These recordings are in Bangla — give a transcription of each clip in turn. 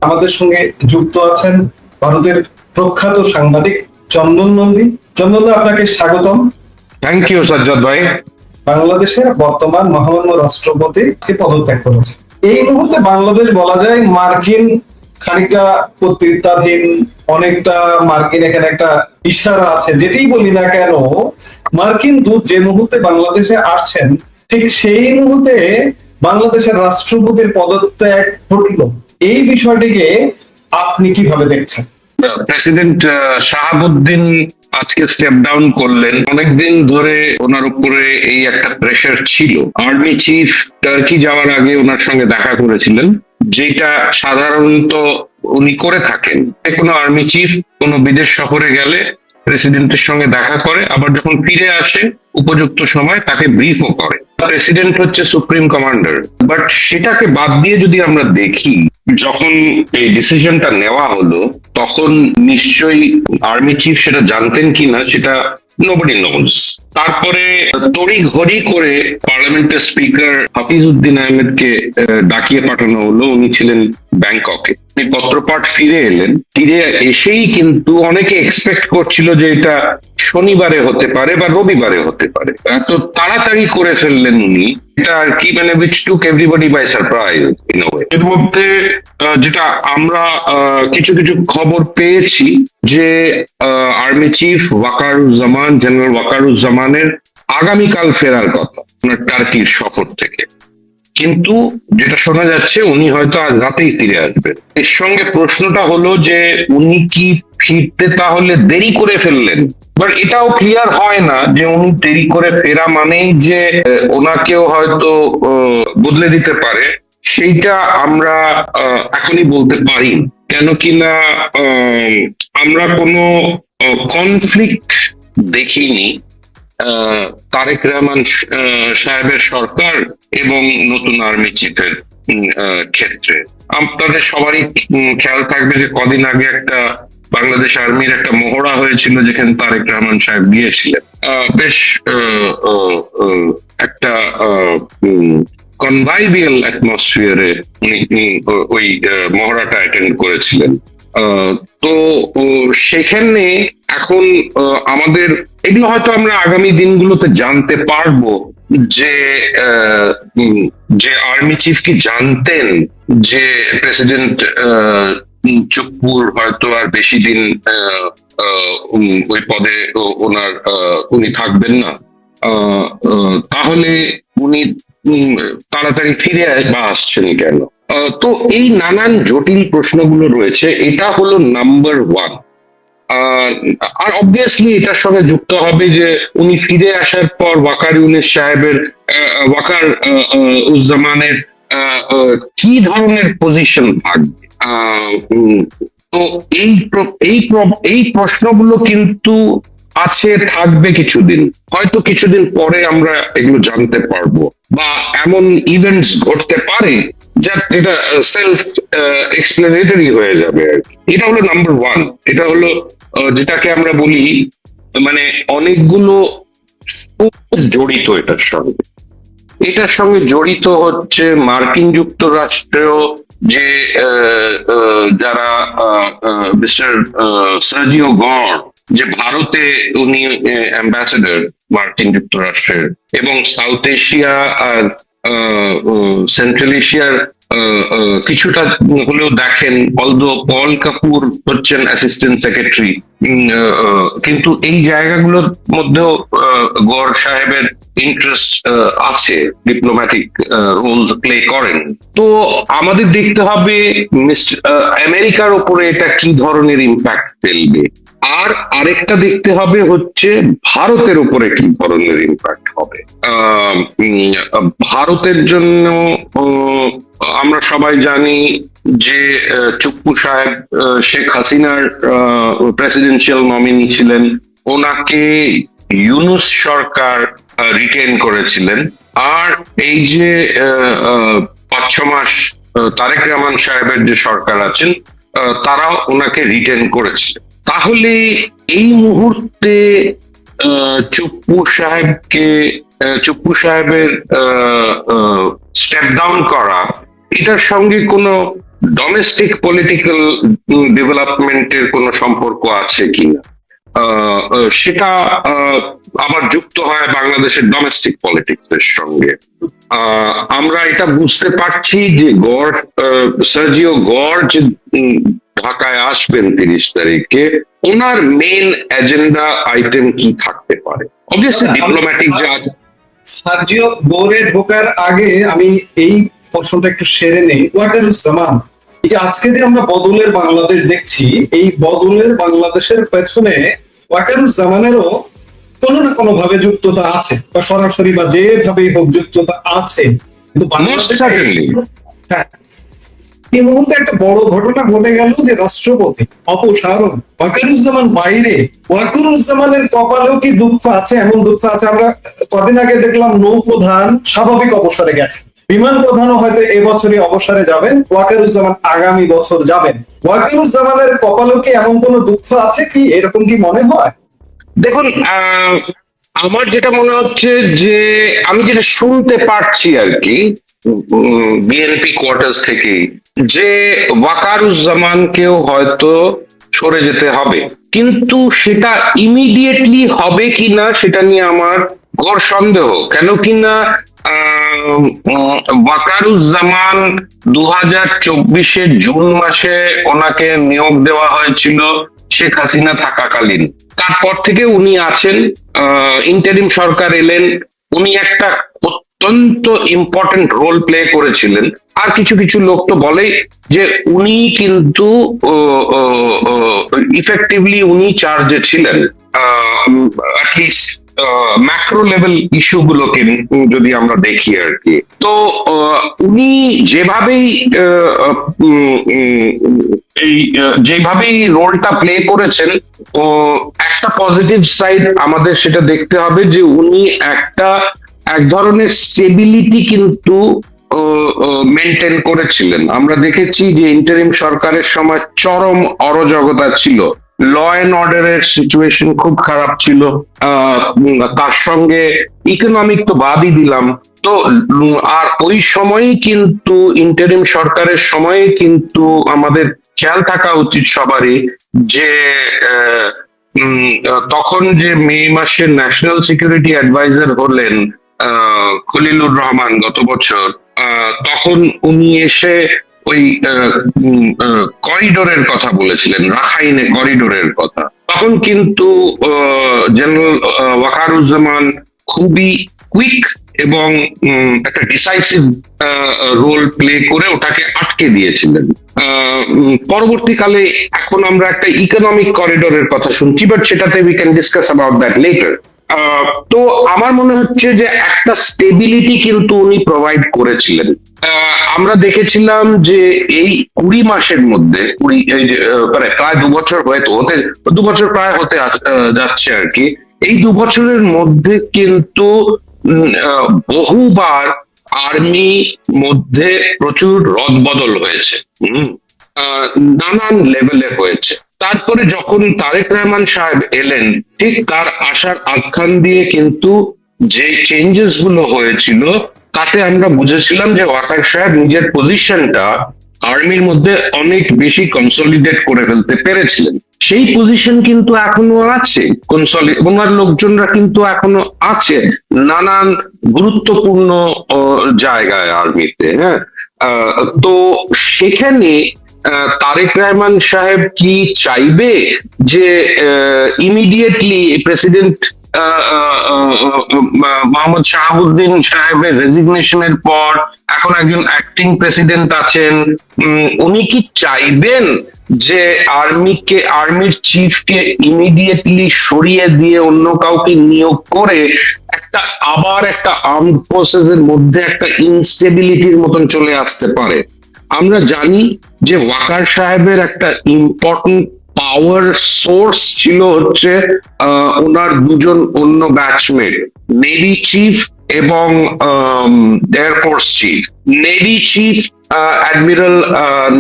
আমাদের সঙ্গে যুক্ত আছেন ভারতের প্রখ্যাত সাংবাদিক চন্দন নন্দী। চন্দন দা, আপনাকে স্বাগতম। থ্যাংক ইউ সাজ্জাদ ভাই। বাংলাদেশের বর্তমান মহামান্য রাষ্ট্রপতি পদত্যাগ করেছে। এই মুহূর্তে বাংলাদেশ বলা যায় মার্কিন খানিকটা কর্তৃত্বাধীন, অনেকটা মার্কিন এখানে একটা ইশারা আছে। যেটাই বলি না কেন, মার্কিন দূত যে মুহূর্তে বাংলাদেশে আসছেন, ঠিক সেই মুহূর্তে বাংলাদেশের রাষ্ট্রপতির পদত্যাগ ঘটলো। এই বিষয়টিকে আপনি কিভাবে দেখছেন? প্রেসিডেন্ট শাহাবুদ্দিন আজকে স্টেপ ডাউন করলেন। অনেকদিন ধরে ওনার উপরে এই একটা প্রেশার ছিল। আর্মি চিফ টার্কি যাওয়ার আগে ওনার সঙ্গে দেখা করেছিলেন, যেটা সাধারণত উনি করে থাকেন। কোনো আর্মি চিফ কোনো বিদেশ সফরে গেলে প্রেসিডেন্টের সঙ্গে দেখা করে, আবার যখন ফিরে আসে উপযুক্ত সময় তাকে ব্রিফও করে। প্রেসিডেন্ট হচ্ছে সুপ্রিম কমান্ডার। বাট সেটাকে বাদ দিয়ে যদি আমরা দেখি, যখন এই ডিসিশনটা নেওয়া হলো তখন নিশ্চয়ই আর্মি চিফ সেটা জানতেন কিনা সেটা নোবডি নোজ। তারপরে তড়ি ঘড়ি করে পার্লামেন্টের স্পিকার হাফিজ উদ্দিন আহমেদকে ডাকিয়ে পাঠানো হলো। উনি ছিলেন ব্যাংককে। উনি পত্রপাঠ ফিরে এলেন। ফিরে এসেই কিন্তু অনেকে এক্সপেক্ট করছিল যে এটা শনিবারে হতে পারে বা রবিবারে হতে পারে। এত তাড়াতাড়ি করে ফেললেন উনি, এটা আর কি, মানে which took everybody by surprise in a way. এর মধ্যে যেটা আমরা কিছু কিছু খবর পেয়েছি যে আর্মি চিফ ওয়াকারুজ্জামান, জেনারেল ওয়াকারুজ্জামানের আগামীকাল ফেরার কথা ওনার টার্কির সফর থেকে। কিন্তু যেটা শোনা যাচ্ছে উনি হয়তো আজ রাতেই ফিরে আসবেন। এর সঙ্গে প্রশ্নটা হলো যে উনি কি ফিরতে তাহলে দেরি করে ফেললেন? বাট এটাও ক্লিয়ার হয় না যে উনি দেরি করে ফেরা মানেই যে ওনাকেও হয়তো বদলে দিতে পারে। সেইটা আমরা এখনই বলতে পারি না। কেন কিনা আমরা কোনো কনফ্লিক্ট দেখিনি তারেক রহমান সাহেবের সরকার এবং নতুন আর্মি চিফের ক্ষেত্রে। আপনাদের সবারই খেয়াল থাকবে যে কদিন আগে একটা বাংলাদেশ আর্মির একটা মহড়া হয়েছিল, যেখানে তারেক রহমান সাহেব গিয়েছিলেন। বেশ একটা কনভাইভিয়াল অ্যাটমসফিয়ারে উনি ওই মহড়াটা অ্যাটেন্ড করেছিলেন। তো সেখানে এখন আমাদের এগুলো হয়তো আমরা আগামী দিনগুলোতে জানতে পারবো যে যে আর্মি চিফ কি জানতেন যে প্রেসিডেন্ট চুপ্পুর হয়তো আর বেশি দিন ওই পদে উনি থাকবেন না। তাহলে উনি তাড়াতাড়ি ফিরে আসছেন কেন? তো এই নানান জটিল প্রশ্নগুলো রয়েছে। এটা হলো নাম্বার ওয়ান। আর অবভিয়াসলি এটার সঙ্গে যুক্ত হবে যে উনি ফিরে আসার পর ওয়াকার ইউনুস সাহেবের, ওয়াকার উজ্জামানের কি ধরনের পজিশন থাকবে। তো এই প্রশ্নগুলো কিন্তু আছে, থাকবে কিছুদিন। হয়তো কিছুদিন পরে আমরা এগুলো জানতে পারবো, বা এমন ইভেন্টস ঘটতে পারে যেটা সেলফ এক্সপ্লেনেটরি হয়ে যাবে আর কি। এটা হলো নাম্বার ওয়ান। এটা হলো যেটাকে আমরা বলি, মানে অনেকগুলো জড়িত এটার সঙ্গে জড়িত হচ্ছে মার্কিন যুক্তরাষ্ট্রেও যে যারা মিস্টার সার্জিও গড়, যে ভারতে উনি অ্যাম্বাসেডর মার্কিন যুক্তরাষ্ট্রের, এবং সাউথ এশিয়া আর সেন্ট্রাল এশিয়ার কিছুটা হলেও দেখেন। অলদো পল কাপুর হচ্ছেন অ্যাসিস্ট্যান্ট সেক্রেটারি, কিন্তু এই জায়গাগুলোর মধ্যেও গড় সাহেবের ইন্টারেস্ট আছে, ডিপ্লোম্যাটিক রোল প্লে করেন। তো আমাদের দেখতে হবে আমেরিকার ওপরে এটা কি ধরনের ইম্প্যাক্ট ফেলবে, আর আরেকটা দেখতে হবে হচ্ছে ভারতের উপরে কি ধরনের ইম্প্যাক্ট হবে। ভারতের জন্য আমরা সবাই জানি যে চুপ্পু সাহেব শেখ হাসিনার প্রেসিডেন্সিয়াল নমিনি ছিলেন। ওনাকে ইউনুস সরকার রিটেন করেছিলেন। আর এই যে 5-6 মাস তারেক রহমান সাহেবের যে সরকার আছেন, তারাও ওনাকে রিটেন করেছে। তাহলে এই মুহূর্তে চুপ্পু সাহেবের স্টেপ ডাউন করা, এটার সঙ্গে কোনো ডোমেস্টিক পলিটিক্যাল ডেভেলপমেন্টের কোনো সম্পর্ক আছে কিনা, সেটা আবার যুক্ত হয় বাংলাদেশের ডোমেস্টিক পলিটিক্স এর সঙ্গে। আমরা এটা বুঝতে পারছি যে সার্জিও গড় যে ঢাকায় আসবেন 30 তারিখে, ওনার মেইন এজেন্ডা আইটেম কি থাকতে পারে? অবভিয়াসলি ডিপ্লোম্যাটিক যা আছে। সার্জিও বোরে ঢোকার আগে আমি এই প্রশ্নটা একটু সেরে নেই। ওয়াকারুজ্জামান, এই যে আজকে যে আমরা বদলের বাংলাদেশ দেখছি, এই বদলের বাংলাদেশের পেছনে ওয়াকারুজ্জামানেরও কোনো না কোনো ভাবে যুক্ততা আছে, বা সরাসরি বা যেভাবেই হোক যুক্ততা আছে। কিন্তু বাংলাদেশে হ্যাঁ, এই মুহূর্তে একটা বড় ঘটনা ঘটে গেল যে রাষ্ট্রপতি অপসারণ, ওয়াকারুজ্জামান বাইরে। ওয়াকারুজ্জামানের কপালেও কি দুঃখ আছে? এমন দুঃখ আছে, আমরা কদিন আগে দেখলাম নৌপ্রধান স্বাভাবিক অবসরে গেছে, বিমান প্রধানও হয়তো এবছরই অবসরে যাবেন, ওয়াকারুজ্জামান আগামী বছর যাবেন। ওয়াকারুজ্জামানের কপালেও কি এমন কোনো দুঃখ আছে কি? এরকম কি মনে হয়? দেখুন, আমার যেটা মনে হচ্ছে যে আমি যেটা শুনতে পারছি আর কি বিএনপি কোয়ার্টার্স থেকে, যে ওয়াকারুজ্জামানকেও হয়তো সরে যেতে হবে, কিন্তু সেটা ইমিডিয়েটলি হবে কিনা সেটা নিয়ে আমার ঘোর সন্দেহ। কেন কিনা ওয়াকারুজ্জামান 2024 জুন মাসে ওনাকে নিয়োগ দেওয়া হয়েছিল শেখ হাসিনা থাকাকালীন। তারপর থেকে উনি আছেন, ইন্টারিম সরকার এলেন, উনি একটা অত্যন্ত ইম্পর্টেন্ট রোল প্লে করেছিলেন। আর কিছু কিছু লোক তো বলেই যে উনি কিন্তু ইফেক্টিভলি উনি চার্জে ছিলেন, অ্যাটলিস্ট ম্যাক্রো লেভেল ইস্যু গুলোকে যদি আমরা দেখি আর কি। তো উনি যেভাবেই এই যেভাবেই রোলটা প্লে করেছেন, একটা পজিটিভ সাইড আমাদের সেটা দেখতে হবে যে উনি এক ধরনের স্টেবিলিটি কিন্তু মেনটেন করেছিলেন। আমরা দেখেছি যে ইন্টারিম সরকারের সময় চরম অরাজকতা ছিল, ল অ্যান্ড অর্ডারের সিচুয়েশন খুব খারাপ ছিল, তার সঙ্গে ইকোনমিক তো বাদই দিলাম। তো আর ওই সময়ই কিন্তু ইন্টারিম সরকারের সময়ে কিন্তু আমাদের খেয়াল থাকা উচিত সবারই যে তখন যে মে মাসে ন্যাশনাল সিকিউরিটি অ্যাডভাইজার হলেন খলিলুর রহমান গত বছর, তখন উনি এসে ওই করিডোরের কথা বলেছিলেন, রাখাইনে করিডোরের কথা। তখন কিন্তু জেনারেল ওয়াকারুজ্জামান খুবই কুইক এবং একটা ডিসাইসিভ রোল প্লে করে ওটাকে আটকে দিয়েছিলেন। পরবর্তীকালে এখন আমরা একটা ইকোনমিক করিডোরের কথা শুনছি, বাট সেটাতে we can discuss about that letter. তো আমার মনে হচ্ছে যে একটা স্টেবিলিটি কিন্তু উনি প্রোভাইড করেছিলেন। আমরা দেখেছিলাম যে এই 20 মাসের মধ্যে প্রায় 2 বছর হতে 2 বছর প্রায় হতে যাচ্ছে আর কি। এই 2 বছরের মধ্যে কিন্তু বহুবার আর্মি মধ্যে প্রচুর রদবদল হয়েছে, নানান লেভেলে হয়েছে। তারপরে যখন তারেক রহমান সাহেব এলেন, ঠিক তার আসার আখ্যান দিয়ে কিন্তু যে চেঞ্জেস গুলো হয়েছিল তাতে আমরা বুঝেছিলাম যে ওয়াকার সাহেব নিজের পজিশনটা আর্মির মধ্যে অনেক বেশি কনসলিডেট করে ফেলতে পেরেছিলেন। সেই পজিশন কিন্তু এখনো আছে, ওনার লোকজনরা কিন্তু এখনো আছে নানান গুরুত্বপূর্ণ জায়গায় আর্মিতে। হ্যাঁ, তো সেখানে তারেক রহমান সাহেব কি চাইবে যে ইমিডিয়েটলি প্রেসিডেন্ট মোহাম্মদ শাহাবুদ্দিন সাহেবের রেজিগনেশনের পর এখন একজন অ্যাক্টিং প্রেসিডেন্ট আছেন, উনি কি চাইবেন যে আর্মির চিফকে ইমিডিয়েটলি সরিয়ে দিয়ে অন্য কাউকে নিয়োগ করে আবার একটা আর্মড ফোর্সেস এর মধ্যে একটা ইনস্টেবিলিটির মতন চলে আসতে পারে? আমরা জানি যে ওয়াকার সাহেবের একটা ইম্পর্টেন্ট পাওয়ার সোর্স ছিল হচ্ছে ওনার দুজন অন্য ব্যাচমেট, নেভি চিফ এবং air force chief. Navy chief admiral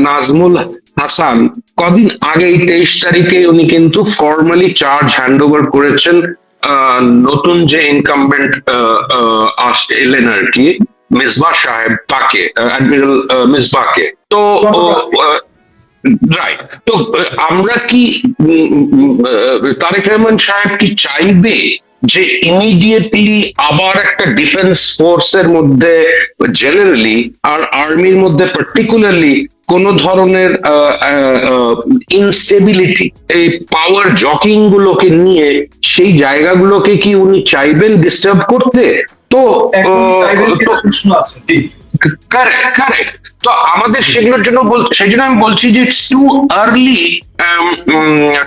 Nazmul Hasan কদিন আগেই 23 তারিখে উনি কিন্তু ফর্মালি চার্জ হ্যান্ড ওভার করেছেন নতুন যে ইনকামবেন্ট এলেন আর কি, মিসবাহ সাহেব তাকে, অ্যাডমিরাল মিসবাহকে। তো রাইট, তো আমরা কি তারেক রহমান সাহেব কি চাইবে যে ইমিডিয়েটলি আবার একটা ডিফেন্স ফোর্সের মধ্যে জেনারেলি আর আর্মির মধ্যে পার্টিকুলারলি কোন ধরনের ইনস্টেবিলিটি, এই পাওয়ার জকিং গুলোকে নিয়ে সেই জায়গাগুলোকে কি উনি চাইবেন ডিস্টার্ব করতে? তো এখন চাইবেন কিনা প্রশ্ন আছে, জি। Correct, correct. তো আমাদের সেগুলোর জন্য সেই জন্য আমি বলছি যে it's too early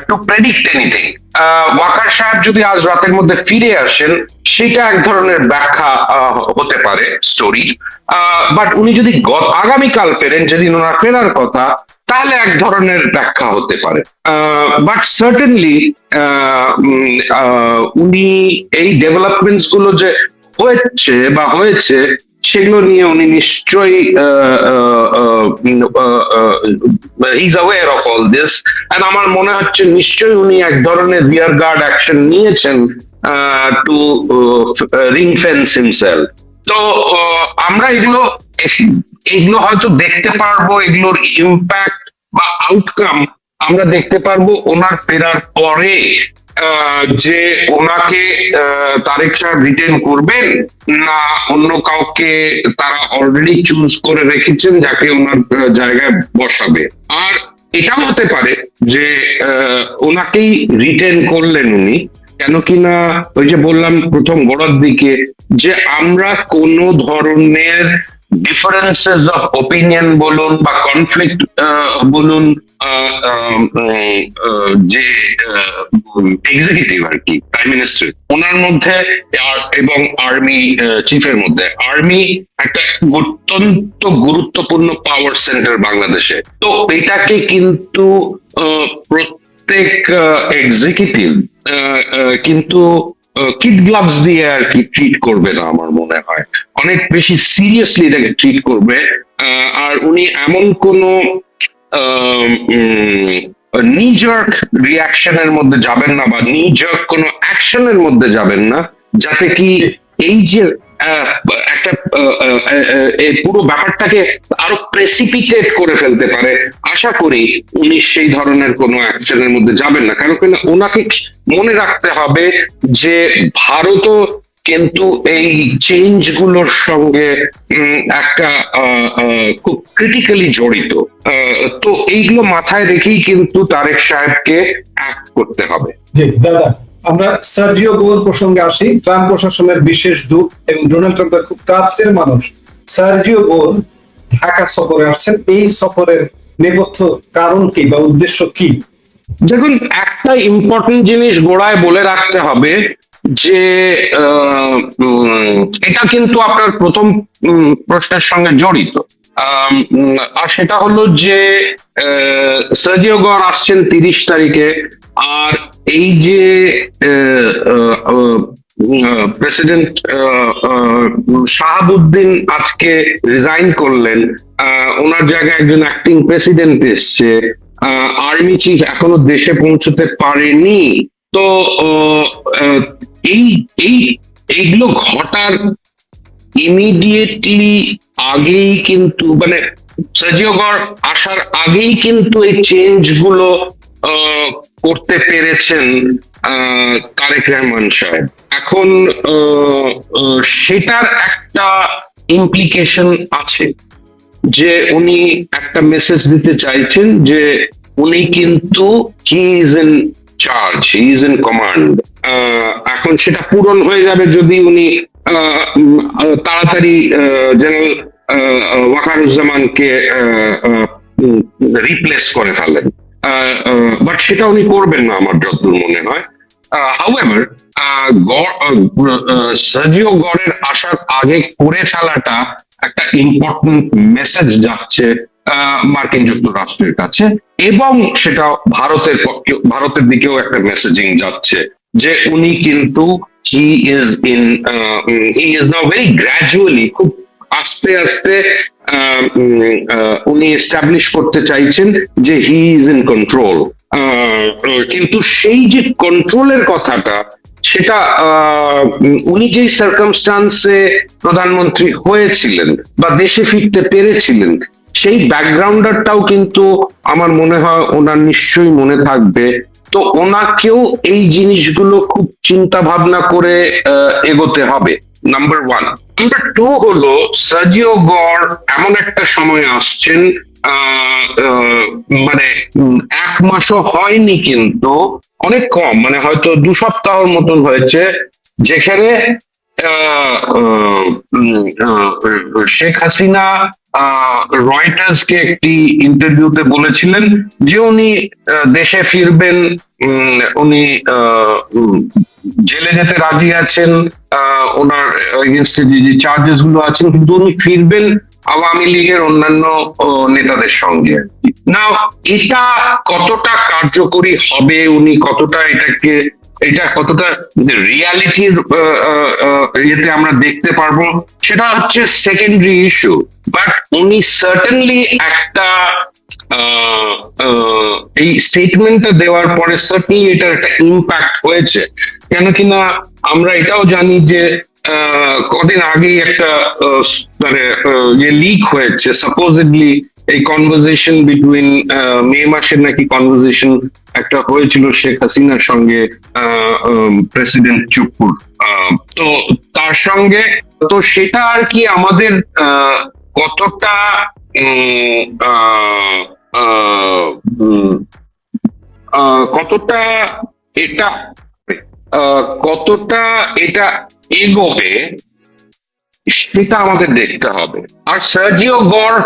to predict anything. Waker সাহেব যদি আজ রাতের মধ্যে ফিরে আসেন, সেটা এক ধরনের ব্যাখ্যা হতে পারে স্টোরি। বাট উনি যদি আগামীকাল ফেরেন, যেদিন ওনার ফেরার কথা, তাহলে এক ধরনের ব্যাখ্যা হতে পারে। বাট সার্টেনলি উনি এই ডেভেলপমেন্টস গুলো যে হয়েছে সেগুলো নিয়ে উনি নিশ্চয়ই is aware of all this, and আমার মনে হচ্ছে নিশ্চয়ই উনি এক ধরনের রিয়ার গার্ড অ্যাকশন নিয়েছেন টু রিং ফেন্স হিমসেলফ। তো আমরা এগুলো হয়তো দেখতে পারবো, এগুলোর ইম্প্যাক্ট বা আউটকাম আমরা দেখতে পারবো ওনার ফেরার পরে, যে ওনাকে তারেক সাহেব রিটেন করবেন না অন্য কাউকে তারা অলরেডি চুজ করে রেখেছেন যাকে ওনার জায়গায় বসাবে। আর এটাও হতে পারে যে ওনাকেই রিটেন করলেন উনি, কেন কিনা ওই যে বললাম প্রথম গোড়ার দিকে যে আমরা কোন ধরনের ডিফারেন্সেস অফ ওপিনিয়ন বলুন বা কনফ্লিক্ট বলুন, যে এক্সিকিউটিভ আর কি, প্রাইম মিনিস্টার ওনার মধ্যে এবং আর্মি চিফের মধ্যে, আর্মি একটা অত্যন্ত গুরুত্বপূর্ণ পাওয়ার সেন্টার বাংলাদেশে। তো এটাকে কিন্তু প্রত্যেক এক্সিকিউটিভ কিন্তু কিড গ্লাভস দিয়ে আর কি ট্রিট করবে না, আমার মনে হয় অনেক বেশি সিরিয়াসলি এটাকে ট্রিট করবে। আর উনি এমন কোন নিজার্ক রিয়াকশনের মধ্যে যাবেন না বা নিজার্ক কোনো অ্যাকশনের মধ্যে যাবেন না, যাতে কি এই যে একটা এই পুরো ব্যাপারটাকে আরো প্রেসিপিটেট করে ফেলতে পারে। আশা করি উনি সেই ধরনের কোনো অ্যাকশনের মধ্যে যাবেন না, কারণ ওনাকে মনে রাখতে হবে যে ভারতও কিন্তু এই চেঞ্জ গুলোর সঙ্গে একটা খুব ক্রিটিক্যালি জড়িত। তো এইগুলো মাথায় রেখেই কিন্তু তারেক সাহেবকে অ্যাক্ট করতে হবে। জি দাদা, আমরা সার্জিও গোর প্রসঙ্গে আসি। ট্রাম্প প্রশাসনের বিশেষ দূত এবং ডোনাল্ড ট্রাম্পের খুব কাছের মানুষ সার্জিও গোর ঢাকা সফরে আসছেন। এই সফরের নেপথ্য কারণ কি বা উদ্দেশ্য কি? দেখুন, একটা ইম্পর্টেন্ট জিনিস গোড়ায় বলে রাখতে হবে যে এটা কিন্তু আপনার প্রথম প্রশ্নের সঙ্গে জড়িত। আর সেটা হলো যে সার্জিও গর আসছেন 30 তারিখে, আর এই যে প্রেসিডেন্ট শাহাবুদ্দিন আজকে রিজাইন করলেন, ওনার জায়গায় একজন অ্যাক্টিং প্রেসিডেন্ট এসছে, আর্মি চিফ এখনো দেশে পৌঁছতে পারেনি। তো এইগুলো ঘটার ইমিডিয়েটলি আগেই কিন্তু, মানে সার্জিও গর আসার আগেই কিন্তু এই চেঞ্জ গুলো করতে পেরেছেন তারেক রহমান সাহেব। এখন সেটার একটা ইমপ্লিকেশন আছে যে উনি একটা মেসেজ দিতে চাইছেন যে উনি কিন্তু he is in charge, he is in command. এখন সেটা পূরণ হয়ে যাবে যদি উনি তাড়াতাড়ি জেনারেল ওয়াকারুজ্জামানকে রিপ্লেস করে ফেলেন, বাট সেটা উনি করবেন না আমার যতদূর মনে হয়। হাউএভার সার্জিও গরের আসার আগে করে ফেলাটা একটা ইম্পর্টেন্ট মেসেজ যাচ্ছে মার্কিন যুক্তরাষ্ট্রের কাছে, এবং সেটা ভারতের দিকেও একটা মেসেজিং যাচ্ছে যে উনি কিন্তু he is now very gradually, খুব আস্তে আস্তে উনি এস্টাবলিশ করতে চাইছেন যে হি ইজ ইন কন্ট্রোল। কিন্তু সেই যে কন্ট্রোলের কথাটা, সেটা উনি যেই সার্কামস্টান্সে প্রধানমন্ত্রী হয়েছিলেন বা দেশে ফিরতে পেরেছিলেন, সেই ব্যাকগ্রাউন্ডারটাও কিন্তু আমার মনে হয় ওনার নিশ্চয়ই মনে থাকবে। তো ওনাকেও এই জিনিসগুলো খুব চিন্তা ভাবনা করে এগোতে হবে, নাম্বার ওয়ান। নাম্বার টু হলো সার্জিও গড় এমন একটা সময় আসছেন, মানে এক মাসও হয়নি কিন্তু, অনেক কম, মানে হয়তো 2 সপ্তাহের মতন হয়েছে, যেখানে শেখ হাসিনা রয়টার্সকে একটি ইন্টারভিউতে বলেছিলেন যে উনি দেশে ফিরবেন, উনি জেলে যেতে রাজি আছেন, ওনার এগেনস্টে যে চার্জেস গুলো আছেন, কিন্তু উনি ফিরবেন আওয়ামী লীগের অন্যান্য নেতাদের সঙ্গে। না, এটা কতটা কার্যকরী হবে, উনি কতটা এটা কতটা রিয়ালিটির ইয়েতে আমরা দেখতে পারবো, সেটা হচ্ছে সেকেন্ডারি ইস্যু। বাট উনি সার্টেনলি একটা এই স্টেটমেন্টটা দেওয়ার পরে সার্টেনলি এটার একটা ইম্প্যাক্ট হয়েছে। কেন কিনা আমরা এটাও জানি যে কদিন আগেই একটা মানে লিক হয়েছে, সাপোজেডলি এই কনভারসেশন বিটুইন মে মাসের নাকি কনভারসেশন একটা হয়েছিল শেখ হাসিনার সঙ্গে প্রেসিডেন্ট চুপুর। তো তার সঙ্গে, তো সেটা আর কি আমাদের কতটা কতটা এটা কতটা এটা এগোবে সেটা আমাদের দেখতে হবে। আর সার্জিও গড়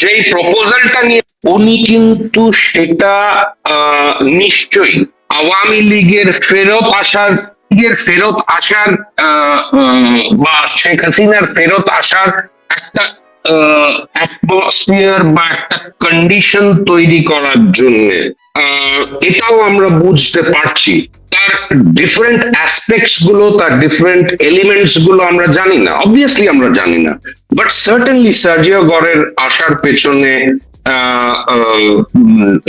যে প্রপোজালটা নিয়ে, উনি কিন্তু সেটা নিশ্চয়ই আওয়ামী লীগের ফেরত আসার বা শেখ হাসিনার ফেরত আসার একটা অ্যাটমসফিয়ার বা একটা কন্ডিশন তৈরি করার জন্য, এটাও আমরা বুঝতে পারছি। তার ডিফারেন্ট অ্যাসপেক্টস গুলো, তার ডিফারেন্ট এলিমেন্টস গুলো আমরা জানি না, অবভিয়াসলি আমরা জানি না, বাট সার্টেনলি সার্জিও গড়ের আসার পেছনে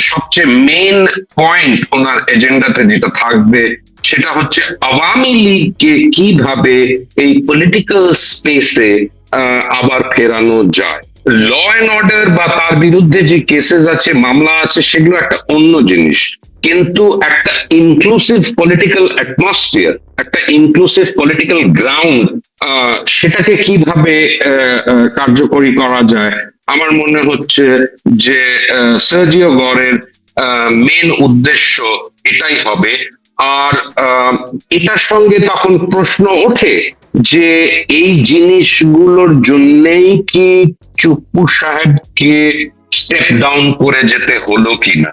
সবচেয়ে মেইন পয়েন্ট ওনার এজেন্ডাতে যেটা থাকবে সেটা হচ্ছে আওয়ামী লীগকে কিভাবে এই পলিটিক্যাল স্পেসে আবার ফেরানো যায়। ল অ্যান্ড অর্ডার বা তার বিরুদ্ধে যে কেসেস আছে, মামলা আছে, সেগুলো একটা অন্য জিনিস, কিন্তু একটা ইনক্লুসিভ পলিটিক্যাল অ্যাটমসফিয়ার, একটা ইনক্লুসিভ পলিটিক্যাল গ্রাউন্ড, সেটাকে কিভাবে কার্যকরী করা যায়, আমার মনে হচ্ছে যে সার্জিও গড়ের মেন উদ্দেশ্য এটাই হবে। আর এটার সঙ্গে তখন প্রশ্ন ওঠে যে এই জিনিসগুলোর জন্যই কি চুপ্পু সাহেবকে স্টেপ ডাউন করে যেতে হলো কিনা।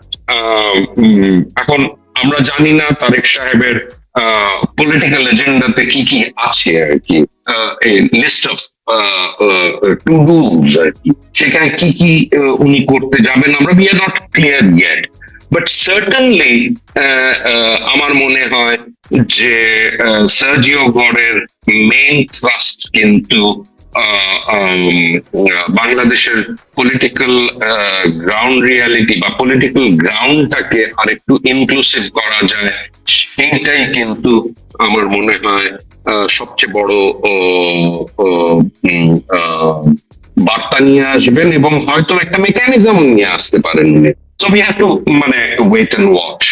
এখন আমরা জানি না তারেক সাহেবের পলিটিক্যাল এজেন্ডাতে কি কি আছে আর কি, লিস্ট অফ টু ডুজ আর কি, সেখানে কি কি উনি করতে যাবেন আমরা we are not clear yet. But certainly আমার মনে হয় যে সার্জিও গড়ের মেইন থ্রাস্ট কিন্তু বাংলাদেশের পলিটিক্যাল গ্রাউন্ড রিয়ালিটি বা পলিটিক্যাল গ্রাউন্ডটাকে আরেকটু ইনক্লুসিভ করা যায়, সেইটাই কিন্তু আমার মনে হয় সবচেয়ে বড় বার্তা নিয়ে আসবেন, এবং হয়তো একটা মেকানিজম নিয়ে আসতে পারেন। So we have to মানে wait and watch.